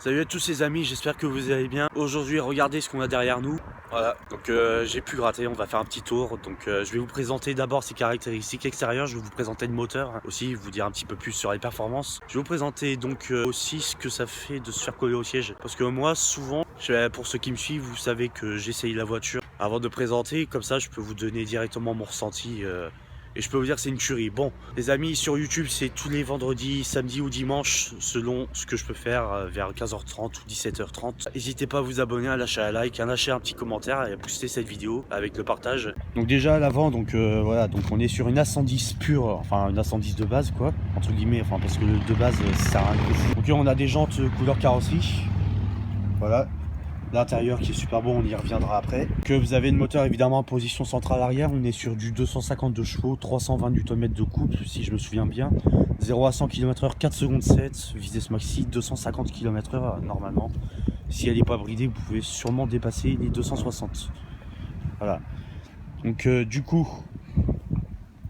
Salut à tous les amis, j'espère que vous allez bien. Aujourd'hui, regardez ce qu'on a derrière nous. Voilà, donc j'ai pu gratter, on va faire un petit tour. Donc je vais vous présenter d'abord ses caractéristiques extérieures, je vais vous présenter le moteur, aussi vous dire un petit peu plus sur les performances. Je vais vous présenter donc aussi ce que ça fait de se faire coller au siège. Parce que moi, souvent, pour ceux qui me suivent, vous savez que j'essaye la voiture avant de présenter. Comme ça, je peux vous donner directement mon ressenti. Et je peux vous dire que c'est une tuerie. Bon, les amis, sur YouTube, c'est tous les vendredis, samedi ou dimanche, selon ce que je peux faire, vers 15h30 ou 17h30. N'hésitez pas à vous abonner, à lâcher un like, à lâcher un petit commentaire et à booster cette vidéo avec le partage. Donc déjà à l'avant, donc voilà, donc on est sur une A110 pure, enfin une A110 de base quoi, entre guillemets, enfin parce que de base ça sert à rien. Donc on a des jantes couleur carrosserie, voilà. L'intérieur qui est super bon, on y reviendra après. Que vous avez le moteur évidemment en position centrale arrière, on est sur du 252 chevaux, 320 Nm de couple si je me souviens bien. 0 à 100 km/h, 4 secondes 7, vitesse maxi 250 km/h normalement. Si elle n'est pas bridée, vous pouvez sûrement dépasser les 260. Voilà. Donc du coup,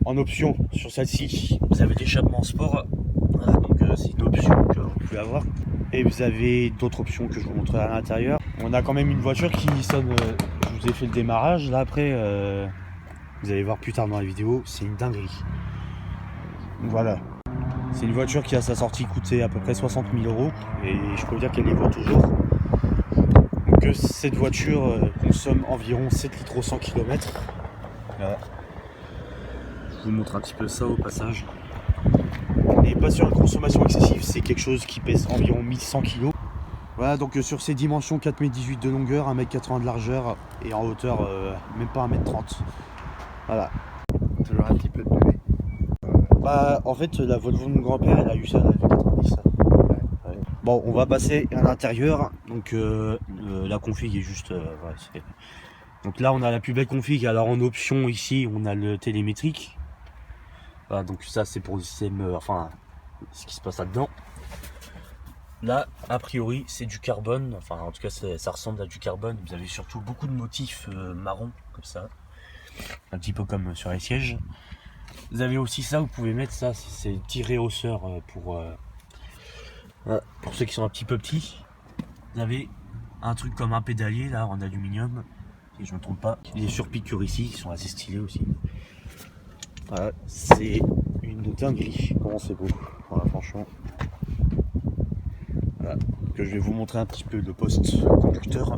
en option sur celle-ci, vous avez l'échappement sport. Voilà, donc c'est une option que vous pouvez avoir. Et vous avez d'autres options que je vous montrerai à l'intérieur. On a quand même une voiture qui sonne, je vous ai fait le démarrage, là après, vous allez voir plus tard dans la vidéo, c'est une dinguerie. Voilà, c'est une voiture qui à sa sortie coûtait à peu près 60 000 €, et je peux vous dire qu'elle les vaut toujours. Donc cette voiture consomme environ 7 litres au 100 km. Voilà. Je vous montre un petit peu ça au passage. On n'est pas sur une consommation excessive, c'est quelque chose qui pèse environ 1100 kg. Voilà, donc sur ces dimensions, 4,18 m de longueur, 1,80 m de largeur et en hauteur même pas 1,30 m. Voilà. Toujours un petit peu de bébé. Bah en fait la Volvo de mon grand-père elle a eu ça, elle a fait 90 ça. Ouais. Bon, on va passer à l'intérieur. Donc la config est juste ouais, donc là on a la plus belle config. Alors en option ici on a le télémétrique. Voilà, donc ça c'est pour le système, enfin ce qui se passe là-dedans. Là, a priori, c'est du carbone, enfin en tout cas ça ressemble à du carbone. Vous avez surtout beaucoup de motifs marron comme ça, un petit peu comme sur les sièges. Vous avez aussi ça, vous pouvez mettre ça, c'est tiré hausseur pour ceux qui sont un petit peu petits. Vous avez un truc comme un pédalier là en aluminium, si je ne me trompe pas. Les surpiqûres ici qui sont assez stylés aussi. Voilà, c'est une dinguerie, comment c'est beau, voilà, franchement. Voilà, que je vais vous montrer un petit peu le poste conducteur.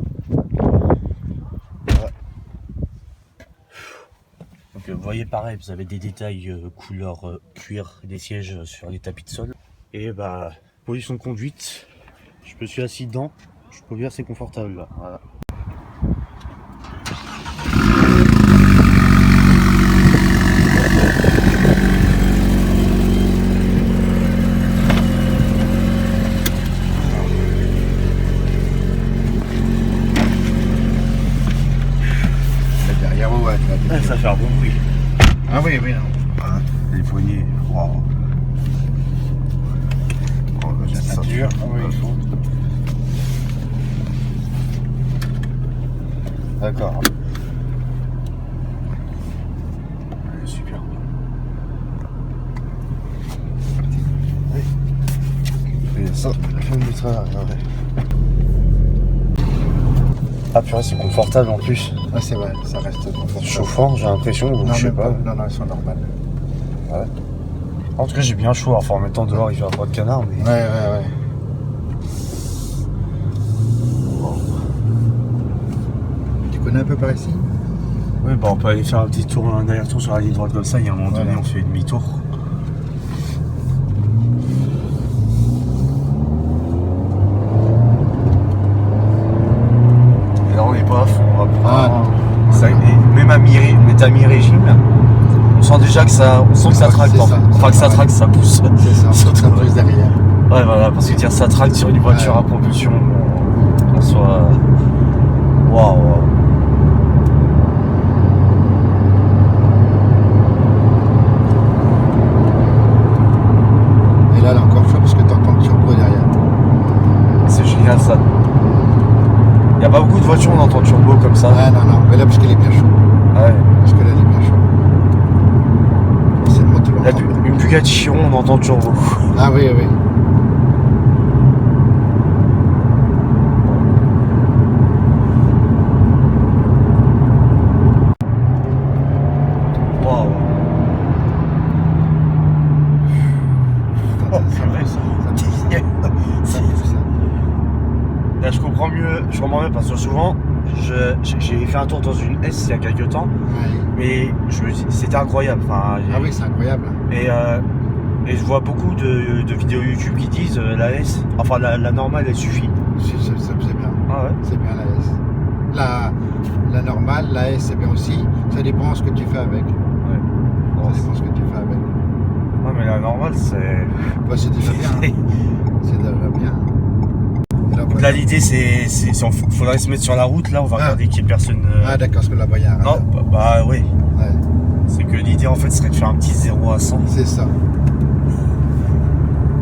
Voilà. Donc vous voyez pareil, vous avez des détails couleur cuir des sièges sur les tapis de sol. Et bah, position de conduite, je me suis assis dedans, je peux vous dire c'est confortable là. Voilà. Ça fait un bon bruit. Ah oui, oui, non. Voilà. Les poignées. Wow. Oh, la ceinture. Oui. D'accord. Super. Oui. Et ça, je vais mettre à l'arrêt. Ah purée, c'est confortable en plus. Ah c'est vrai, ça reste confortable. Chauffant, j'ai l'impression, ou Non, je sais même pas. Non, non, ils sont normales. Ouais. En tout cas, j'ai bien chaud, enfin en mettant dehors, il fait un peu de canard, mais... Ouais. Wow. Tu connais un peu par ici? Oui, bah on peut aller faire un petit tour, un aller-retour sur la ligne droite comme ça, il y a un moment donné, on fait demi-tour. Et là, on est pas à fond, on va pas... Ça, même à mi-régime, on sent déjà que ça, ça traque, enfin que ça traque, ça pousse. C'est ça, ça pousse derrière. Ouais, voilà, parce que dire ça traque sur une voiture à propulsion, en soit... Waouh. Et là, elle est encore chaud parce que tu entends le turbo derrière. C'est génial ça. Il n'y a pas beaucoup de voitures où on entend turbo comme ça. Ah non, mais là parce qu'elle est bien chaude. Ouais. Parce que là, elle est bien chaude. C'est le moteur. Une Bugatti Chiron, on entend turbo. Ah oui. comprends mieux parce que souvent, j'ai fait un tour dans une S il y a quelques temps, mais je me dis, c'était incroyable. Enfin, Ah oui, c'est incroyable. Et je vois beaucoup de vidéos YouTube qui disent la S, enfin la normale, elle suffit. C'est bien. Ah ouais. C'est bien la S. La normale, la S, c'est bien aussi. Ça dépend ce que tu fais avec. Ouais. Ça dépend ce que tu fais avec. Ouais, mais la normale, c'est... Bah, c'est déjà bien. C'est déjà bien. Et là, Donc voilà. là, l'idée, faudrait se mettre sur la route. Là, on va regarder qu'il n'y ait personne. Ah d'accord, parce que là-bas, il y a un radar. Non, bah oui. Ouais, C'est que l'idée, en fait, serait de faire un petit 0 à 100. c'est ça.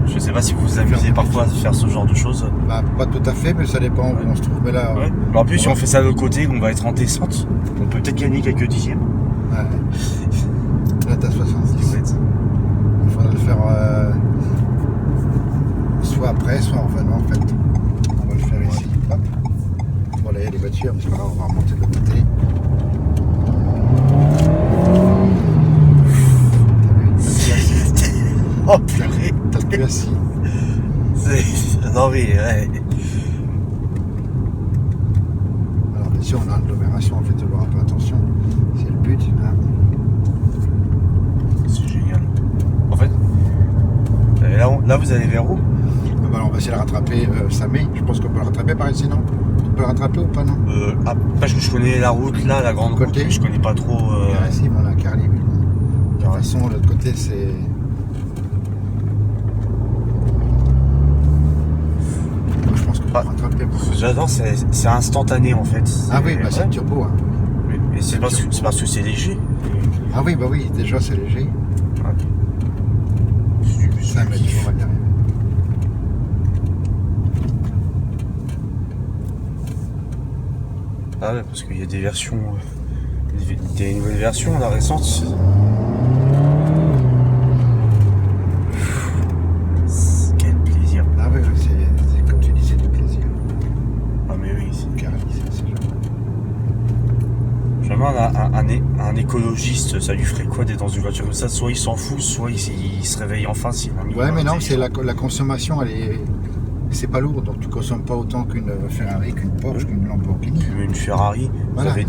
Je sais pas si vous vous amusez parfois à faire ce genre de choses. Bah, pas tout à fait, mais ça dépend où on se trouve. Mais là, Ouais. En plus, si on fait ça de l'autre côté, on va être en descente. On peut peut-être gagner quelques dixièmes. ouais. Là, t'as 70. Ouais. Il faudra le faire soit après, soit en venant, en fait. On va le faire ici. Hop. Bon, là, il y a des voitures, mais c'est pas grave, on va remonter de l'autre côté. Oh purée. T'as plus assis. Non mais ouais. Alors, bien sûr, on a une agglomération, en fait, de voir un peu attention. C'est le but. Hein. C'est génial. En fait, là vous allez vers où? Bah, alors, on va essayer de le rattraper Samé. Je pense qu'on peut le rattraper par ici, non? On peut le rattraper ou pas, non? Parce que je connais la route là, la grande route, Côté. mais je connais pas trop. Ici, on a Carly. De toute façon, de l'autre côté, c'est. Je pense qu'on peut le rattraper. J'adore, c'est instantané en fait. Ah oui, bah, c'est ouais. le turbo. Hein. Mais c'est parce que c'est léger. Ah oui, bah oui, déjà, c'est léger. Ouais. 5 mètres, on va y arriver. Ah ouais, parce qu'il y a des versions, des nouvelles versions, la récente. Quel plaisir. Ah oui, c'est comme tu dis, c'est du plaisir. Ah mais oui, Carly, c'est jamais un écologiste, ça lui ferait quoi d'être dans une voiture comme ça? Soit il s'en fout, soit il se réveille enfin s'il a mis. ouais, mais non, c'est la consommation, c'est pas lourd, donc tu consommes pas autant qu'une Ferrari, qu'une Porsche, qu'une Lamborghini. Une Ferrari, Voilà. vous avez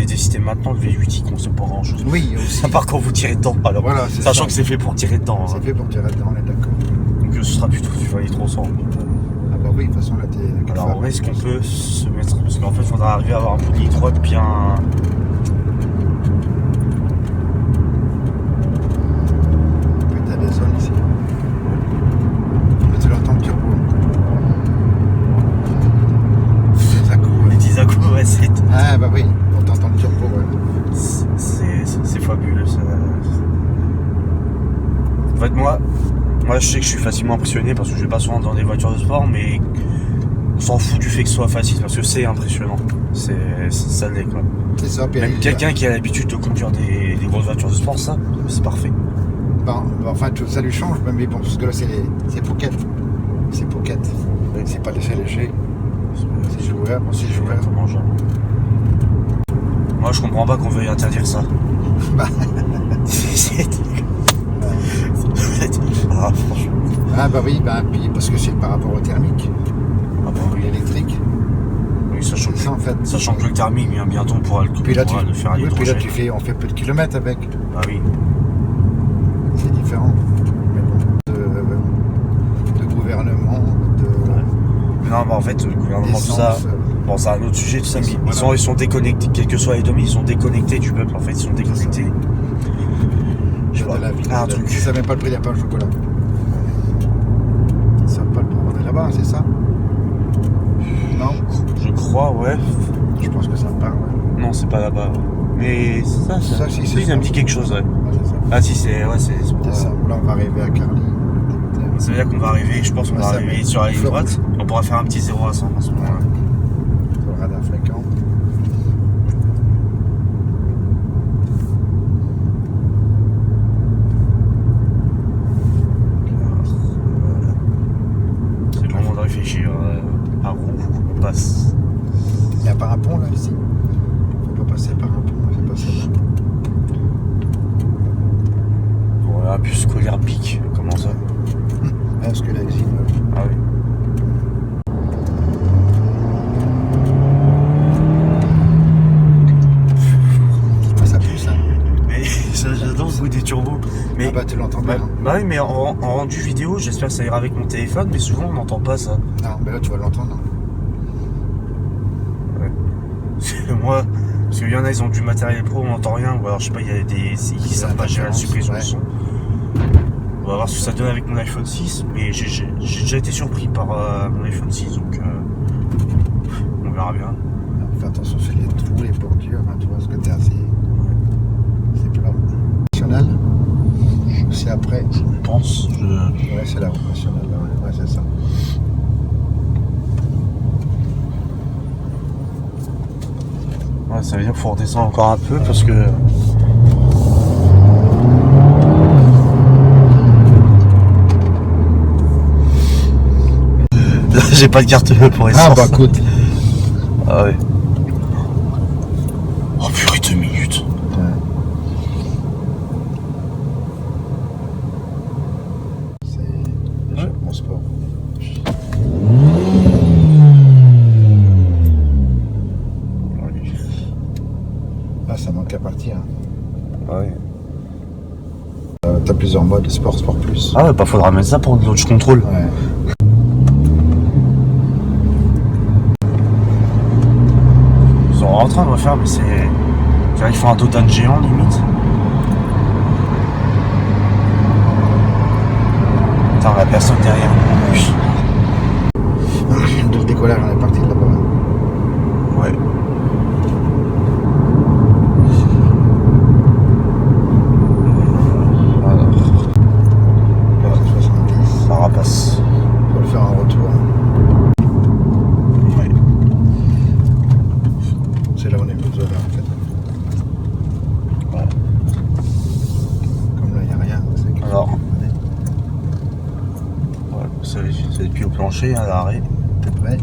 décidé maintenant, le V8 il consomme pas grand chose. Oui, aussi. À part quand vous tirez dedans, alors. Voilà, c'est Sachant ça. que c'est fait pour tirer dedans. C'est Hein. fait pour tirer dedans, on est d'accord. Donc ce sera plutôt du Ferrari 300. Ah bah oui, de toute façon, là, t'es... Alors en est-ce qu'on peut se mettre. Parce qu'en fait, il faudra arriver à avoir un peu de ligne droite bien. Oui, t'as des zones ici. Mais tu l'entends le turbo. Ça court. Les 10 à coups, ouais, c'est. Ah bah oui, on t'entend le turbo, ouais. C'est fabuleux ça. En fait, moi, je sais que je suis facilement impressionné parce que je vais pas souvent dans des voitures de sport, mais on s'en fout du fait que ce soit facile parce que c'est impressionnant. Ça l'est quoi. C'est ça, puis Même quelqu'un qui a l'habitude de conduire des grosses voitures de sport, ça, c'est parfait. Bon, enfin, ça lui change, mais bon, parce que là, c'est Pocket. C'est Pocket. C'est pas l'effet léger. C'est joueur, c'est joueur. Comment genre. Moi, je comprends pas qu'on veuille interdire ça. Bah. Ah, franchement. Ah bah oui, bah, puis parce que c'est par rapport au thermique, Ah bah oui. l'électrique. Oui, sachant C'est ça en fait. que le thermique, bien bientôt, on pourra Puis là, le faire à oui, puis là l'hydrogène. on fait peu de kilomètres avec. Ah oui. C'est différent. Mais bon, de gouvernement, de Non, mais en fait, le gouvernement, tout ça, d'essence, bon, c'est un autre sujet, tout ça, mais Voilà. ils sont déconnectés, quels que soient les domaines, ils sont déconnectés du peuple, en fait, ils sont déconnectés. Je sais de pas, la vie. un truc. Ils savent même pas le prix d'un pain au chocolat. Ils savent pas le prix. On est là-bas, c'est ça? Non? Je crois, ouais. Je pense que ça me parle. Ouais. Non, c'est pas là-bas. Mais ça, Ça, si, c'est ça ça. me dit quelque chose, ouais. Ouais, c'est ça. Ah si, c'est... Ouais, c'est C'est ça. Là, on va arriver à Carly. Ça veut dire qu'on va arriver, je pense qu'on Ouais, va ça arriver met sur la ligne fleur droite. On pourra faire un petit 0 à 100 à ce moment-là. Sur le radar fréquent. C'est le moment de réfléchir. À roue, on passe. Il n'y a pas un pont là ici. Faut pas passer par un pont, c'est passer là. Bon, là, plus scolaire pique. Comment ça? Parce que la usine. Ah oui. l'entends bien. Hein. Bah oui, mais en rendu vidéo, j'espère que ça ira avec mon téléphone, mais souvent on n'entend pas ça. Non, mais là tu vas l'entendre. Ouais. Moi, parce qu'il y en a, ils ont du matériel pro, on n'entend rien, ou alors je sais pas, il y a des qui savent pas gérer la suppression de son. On va voir ce que ça donne avec mon iPhone 6, mais j'ai déjà été surpris par mon iPhone 6, donc on verra bien. Fais attention sur les trous, les bordures, hein, tu vois ce que t'es assis. C'est plat. National. C'est après. Je pense. Ouais, c'est la route nationale, là, ouais, c'est ça. Ouais, ça veut dire qu'il faut redescendre encore un peu parce que. Là, j'ai pas de carte pour essence. Ah bah écoute. Ah ouais. Oh purée, 2 minutes. C'est déjà mon sport. Ah, ça manque à partir. Hein. Ouais. T'as plusieurs modes, sport, sport plus. Ah ouais, bah faudra mettre ça pour de l'autre contrôle. Ouais. Ils sont en train de refaire, mais c'est. Je dirais qu'ils font un total géant limite. Putain, la personne derrière moi en plus. Le décollage, on est parti de là-bas. Ouais. Alors. 70. Ça rapace. On va le faire en retour. Ouais. C'est là où on est besoin là en fait. Ouais. Comme là, il n'y a rien. C'est que... Alors. Ouais, c'est depuis au plancher, à l'arrêt. T'es prêt?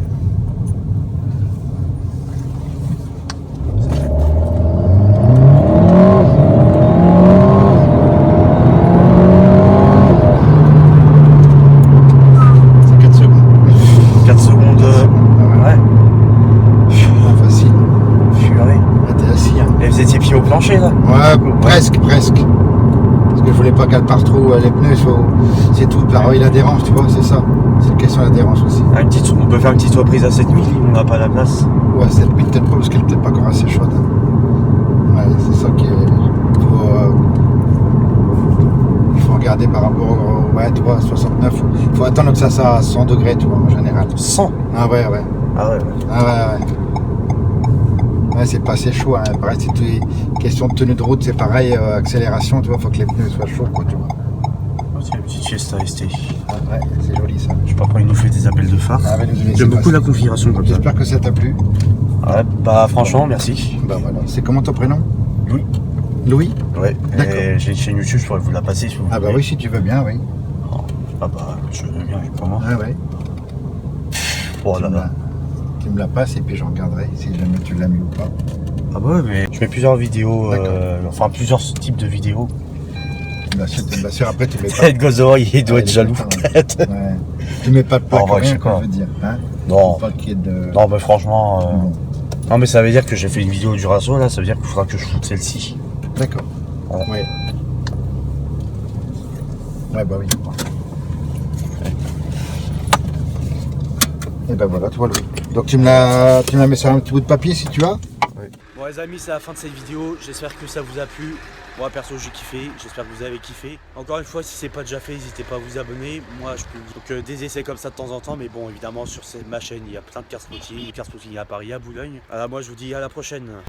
C'est 4 secondes. 4 secondes. Ouais. Ah, facile. Furé. Là, t'es assis. Hein. Et vous étiez pied au plancher là? Ouais, presque. Parce que je voulais pas qu'elle parte trop les pneus. C'est tout. Pareil, l'adhérence, tu vois, c'est ça. C'est une question d'adhérence aussi. Ah, on peut faire une petite reprise à 7000, on n'a pas la place. Ouais, cette bite peut-être pas parce qu'elle est peut-être pas encore assez chaude. Ouais, c'est ça qui est. Il faut regarder par rapport au. Ouais, tu vois, 69. Il faut attendre que ça soit à 100 degrés, tu vois, en général. 100. Ah ouais, ouais. Ah ouais. Ah ouais, ouais. Ouais, c'est pas assez chaud. Hein. Pareil, c'est une question de tenue de route, c'est pareil, accélération, tu vois, faut que les pneus soient chauds, quoi, tu vois. C'est une petite Fiesta ST. Ouais, c'est joli ça. Je sais pas pourquoi il nous fait des appels de phare. Ah, ouais, désolé, J'aime c'est beaucoup pas- la configuration comme ça. J'espère que ça t'a plu. Ouais, bah franchement, merci. Bah voilà. C'est comment ton prénom? Louis. Louis? Ouais. D'accord. Et j'ai une chaîne YouTube, je pourrais vous la passer si vous Ah bah voulez. oui, si tu veux bien, oui. Ah bah, je veux bien, évidemment. Ah ouais. Oh là là. Tu me la passes et puis je regarderai si jamais tu l'as mis ou pas. Ah bah ouais, mais je mets plusieurs vidéos, D'accord. enfin plusieurs types de vidéos. Bien sûr, après tu mets pas. Ed Gozoro, il doit Ouais, être jaloux. ouais. Ouais. Tu mets pas de plaque, En vrai, je rien, sais quoi, pas. je veux dire. Hein. Non. Faut pas qu'il y ait de. Non, mais franchement. Bon. Non, mais ça veut dire que j'ai fait une vidéo du Raso là, ça veut dire qu'il faudra que je foute celle-ci. D'accord. Ouais. Ouais. Ouais, bah oui. Et ben voilà, tu vois, Louis. Donc tu me l'as mis sur un petit bout de papier si tu as. Bon les amis, c'est la fin de cette vidéo, j'espère que ça vous a plu. Moi perso j'ai kiffé, j'espère que vous avez kiffé. Encore une fois, si c'est pas déjà fait, n'hésitez pas à vous abonner. Moi je peux donc des essais comme ça de temps en temps, mais bon évidemment sur ma chaîne il y a plein de car spotting à Paris, à Boulogne. Alors moi je vous dis à la prochaine.